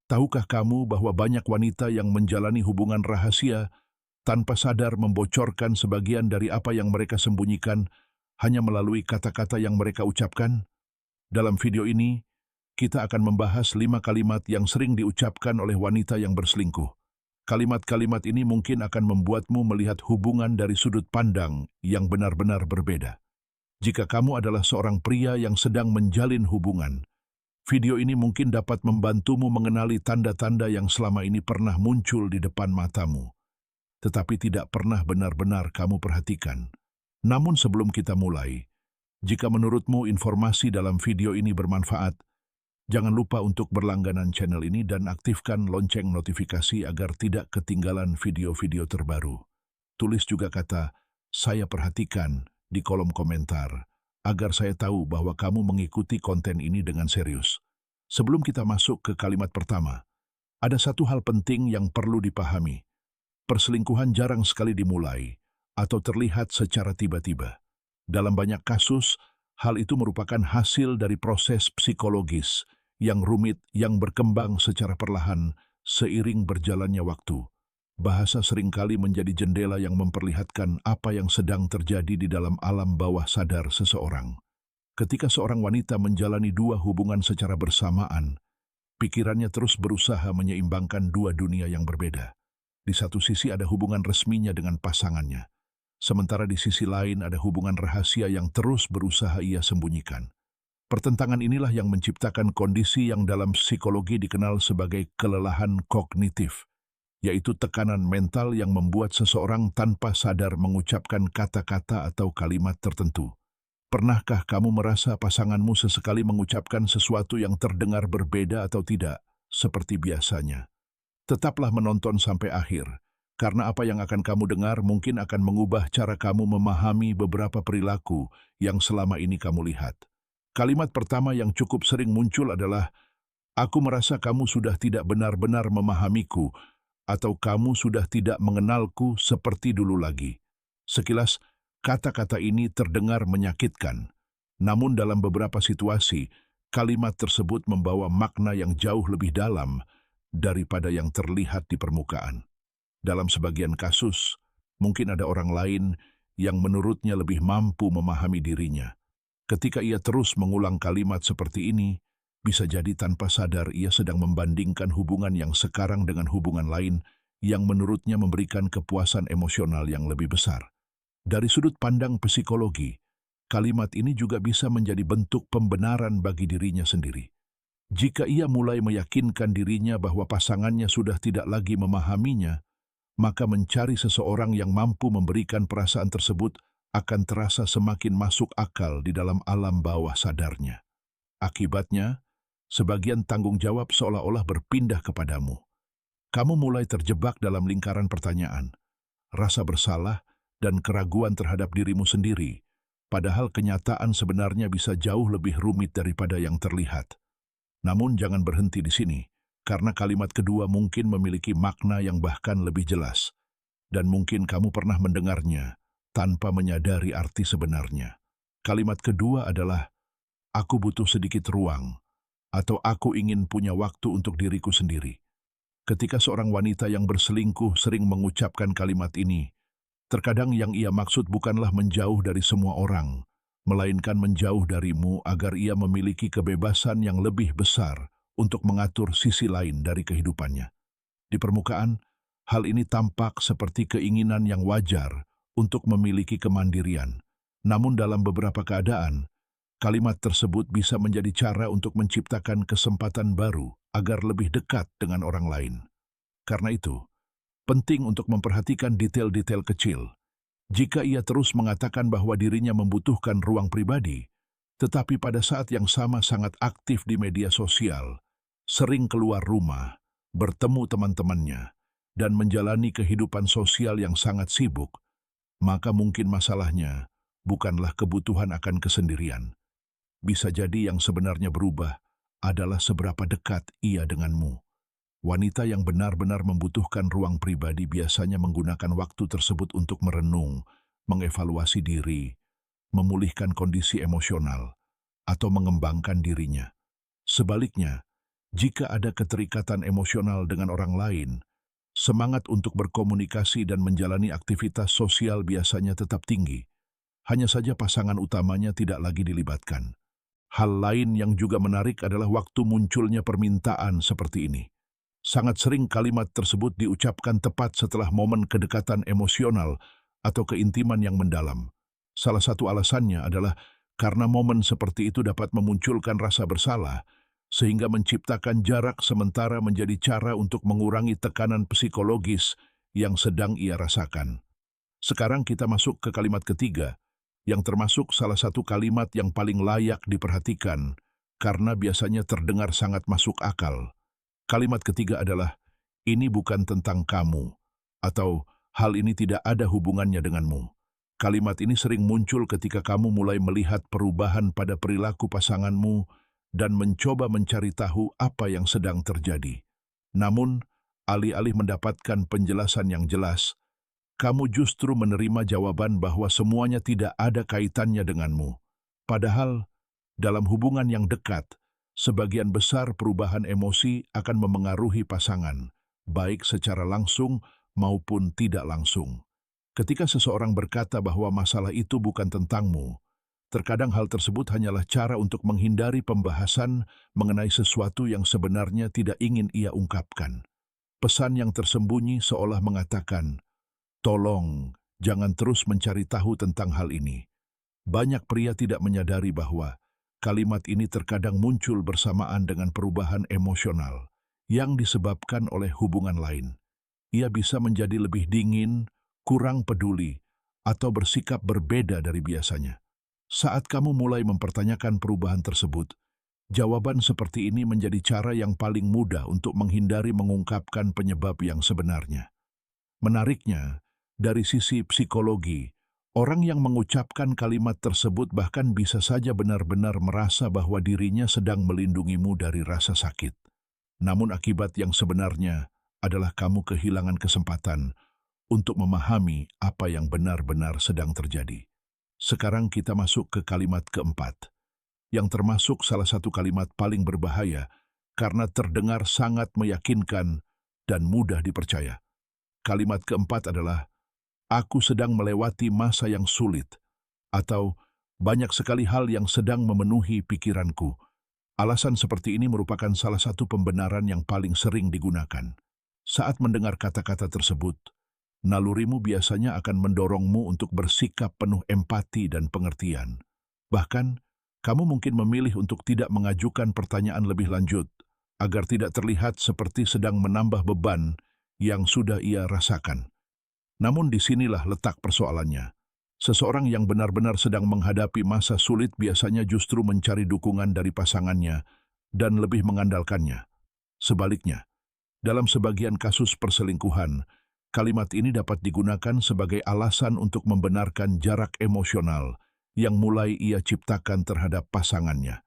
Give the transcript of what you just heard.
Tahukah kamu bahwa banyak wanita yang menjalani hubungan rahasia tanpa sadar membocorkan sebagian dari apa yang mereka sembunyikan hanya melalui kata-kata yang mereka ucapkan? Dalam video ini, kita akan membahas 5 kalimat yang sering diucapkan oleh wanita yang berselingkuh. Kalimat-kalimat ini mungkin akan membuatmu melihat hubungan dari sudut pandang yang benar-benar berbeda. Jika kamu adalah seorang pria yang sedang menjalin hubungan, video ini mungkin dapat membantumu mengenali tanda-tanda yang selama ini pernah muncul di depan matamu, tetapi tidak pernah benar-benar kamu perhatikan. Namun sebelum kita mulai, jika menurutmu informasi dalam video ini bermanfaat, jangan lupa untuk berlangganan channel ini dan aktifkan lonceng notifikasi agar tidak ketinggalan video-video terbaru. Tulis juga kata, "Saya perhatikan" di kolom komentar, agar saya tahu bahwa kamu mengikuti konten ini dengan serius. Sebelum kita masuk ke kalimat pertama, ada satu hal penting yang perlu dipahami. Perselingkuhan jarang sekali dimulai atau terlihat secara tiba-tiba. Dalam banyak kasus, hal itu merupakan hasil dari proses psikologis yang rumit yang berkembang secara perlahan seiring berjalannya waktu. Bahasa seringkali menjadi jendela yang memperlihatkan apa yang sedang terjadi di dalam alam bawah sadar seseorang. Ketika seorang wanita menjalani dua hubungan secara bersamaan, pikirannya terus berusaha menyeimbangkan dua dunia yang berbeda. Di satu sisi ada hubungan resminya dengan pasangannya, sementara di sisi lain ada hubungan rahasia yang terus berusaha ia sembunyikan. Pertentangan inilah yang menciptakan kondisi yang dalam psikologi dikenal sebagai kelelahan kognitif, yaitu tekanan mental yang membuat seseorang tanpa sadar mengucapkan kata-kata atau kalimat tertentu. Pernahkah kamu merasa pasanganmu sesekali mengucapkan sesuatu yang terdengar berbeda atau tidak, seperti biasanya? Tetaplah menonton sampai akhir, karena apa yang akan kamu dengar mungkin akan mengubah cara kamu memahami beberapa perilaku yang selama ini kamu lihat. Kalimat pertama yang cukup sering muncul adalah, "Aku merasa kamu sudah tidak benar-benar memahamiku," atau "kamu sudah tidak mengenalku seperti dulu lagi." Sekilas, kata-kata ini terdengar menyakitkan. Namun dalam beberapa situasi, kalimat tersebut membawa makna yang jauh lebih dalam daripada yang terlihat di permukaan. Dalam sebagian kasus, mungkin ada orang lain yang menurutnya lebih mampu memahami dirinya. Ketika ia terus mengulang kalimat seperti ini, bisa jadi tanpa sadar ia sedang membandingkan hubungan yang sekarang dengan hubungan lain yang menurutnya memberikan kepuasan emosional yang lebih besar. Dari sudut pandang psikologi, kalimat ini juga bisa menjadi bentuk pembenaran bagi dirinya sendiri. Jika ia mulai meyakinkan dirinya bahwa pasangannya sudah tidak lagi memahaminya, maka mencari seseorang yang mampu memberikan perasaan tersebut akan terasa semakin masuk akal di dalam alam bawah sadarnya. Akibatnya, sebagian tanggung jawab seolah-olah berpindah kepadamu. Kamu mulai terjebak dalam lingkaran pertanyaan, rasa bersalah, dan keraguan terhadap dirimu sendiri, padahal kenyataan sebenarnya bisa jauh lebih rumit daripada yang terlihat. Namun jangan berhenti di sini, karena kalimat kedua mungkin memiliki makna yang bahkan lebih jelas, dan mungkin kamu pernah mendengarnya tanpa menyadari arti sebenarnya. Kalimat kedua adalah, "Aku butuh sedikit ruang," atau "Aku ingin punya waktu untuk diriku sendiri." Ketika seorang wanita yang berselingkuh sering mengucapkan kalimat ini, terkadang yang ia maksud bukanlah menjauh dari semua orang, melainkan menjauh darimu agar ia memiliki kebebasan yang lebih besar untuk mengatur sisi lain dari kehidupannya. Di permukaan, hal ini tampak seperti keinginan yang wajar untuk memiliki kemandirian. Namun dalam beberapa keadaan, kalimat tersebut bisa menjadi cara untuk menciptakan kesempatan baru agar lebih dekat dengan orang lain. Karena itu, penting untuk memperhatikan detail-detail kecil. Jika ia terus mengatakan bahwa dirinya membutuhkan ruang pribadi, tetapi pada saat yang sama sangat aktif di media sosial, sering keluar rumah, bertemu teman-temannya, dan menjalani kehidupan sosial yang sangat sibuk, maka mungkin masalahnya bukanlah kebutuhan akan kesendirian. Bisa jadi yang sebenarnya berubah adalah seberapa dekat ia denganmu. Wanita yang benar-benar membutuhkan ruang pribadi biasanya menggunakan waktu tersebut untuk merenung, mengevaluasi diri, memulihkan kondisi emosional, atau mengembangkan dirinya. Sebaliknya, Jika ada keterikatan emosional dengan orang lain, semangat untuk berkomunikasi dan menjalani aktivitas sosial biasanya tetap tinggi. Hanya saja pasangan utamanya tidak lagi dilibatkan. Hal lain yang juga menarik adalah waktu munculnya permintaan seperti ini. Sangat sering kalimat tersebut diucapkan tepat setelah momen kedekatan emosional atau keintiman yang mendalam. Salah satu alasannya adalah karena momen seperti itu dapat memunculkan rasa bersalah, sehingga menciptakan jarak sementara menjadi cara untuk mengurangi tekanan psikologis yang sedang ia rasakan. Sekarang kita masuk ke kalimat ketiga, yang termasuk salah satu kalimat yang paling layak diperhatikan karena biasanya terdengar sangat masuk akal. Kalimat ketiga adalah, "Ini bukan tentang kamu," atau "Hal ini tidak ada hubungannya denganmu." Kalimat ini sering muncul ketika kamu mulai melihat perubahan pada perilaku pasanganmu dan mencoba mencari tahu apa yang sedang terjadi. Namun, alih-alih mendapatkan penjelasan yang jelas, kamu justru menerima jawaban bahwa semuanya tidak ada kaitannya denganmu. Padahal, dalam hubungan yang dekat, sebagian besar perubahan emosi akan memengaruhi pasangan, baik secara langsung maupun tidak langsung. Ketika seseorang berkata bahwa masalah itu bukan tentangmu, terkadang hal tersebut hanyalah cara untuk menghindari pembahasan mengenai sesuatu yang sebenarnya tidak ingin ia ungkapkan. Pesan yang tersembunyi seolah mengatakan, "Tolong, jangan terus mencari tahu tentang hal ini." Banyak pria tidak menyadari bahwa kalimat ini terkadang muncul bersamaan dengan perubahan emosional yang disebabkan oleh hubungan lain. Ia bisa menjadi lebih dingin, kurang peduli, atau bersikap berbeda dari biasanya. Saat kamu mulai mempertanyakan perubahan tersebut, jawaban seperti ini menjadi cara yang paling mudah untuk menghindari mengungkapkan penyebab yang sebenarnya. Menariknya, dari sisi psikologi, orang yang mengucapkan kalimat tersebut bahkan bisa saja benar-benar merasa bahwa dirinya sedang melindungimu dari rasa sakit. Namun akibat yang sebenarnya adalah kamu kehilangan kesempatan untuk memahami apa yang benar-benar sedang terjadi. Sekarang kita masuk ke kalimat keempat, yang termasuk salah satu kalimat paling berbahaya karena terdengar sangat meyakinkan dan mudah dipercaya. Kalimat keempat adalah, "Aku sedang melewati masa yang sulit," atau "Banyak sekali hal yang sedang memenuhi pikiranku." Alasan seperti ini merupakan salah satu pembenaran yang paling sering digunakan. Saat mendengar kata-kata tersebut, nalurimu biasanya akan mendorongmu untuk bersikap penuh empati dan pengertian. Bahkan, kamu mungkin memilih untuk tidak mengajukan pertanyaan lebih lanjut, agar tidak terlihat seperti sedang menambah beban yang sudah ia rasakan. Namun disinilah letak persoalannya. Seseorang yang benar-benar sedang menghadapi masa sulit biasanya justru mencari dukungan dari pasangannya dan lebih mengandalkannya. Sebaliknya, dalam sebagian kasus perselingkuhan, kalimat ini dapat digunakan sebagai alasan untuk membenarkan jarak emosional yang mulai ia ciptakan terhadap pasangannya.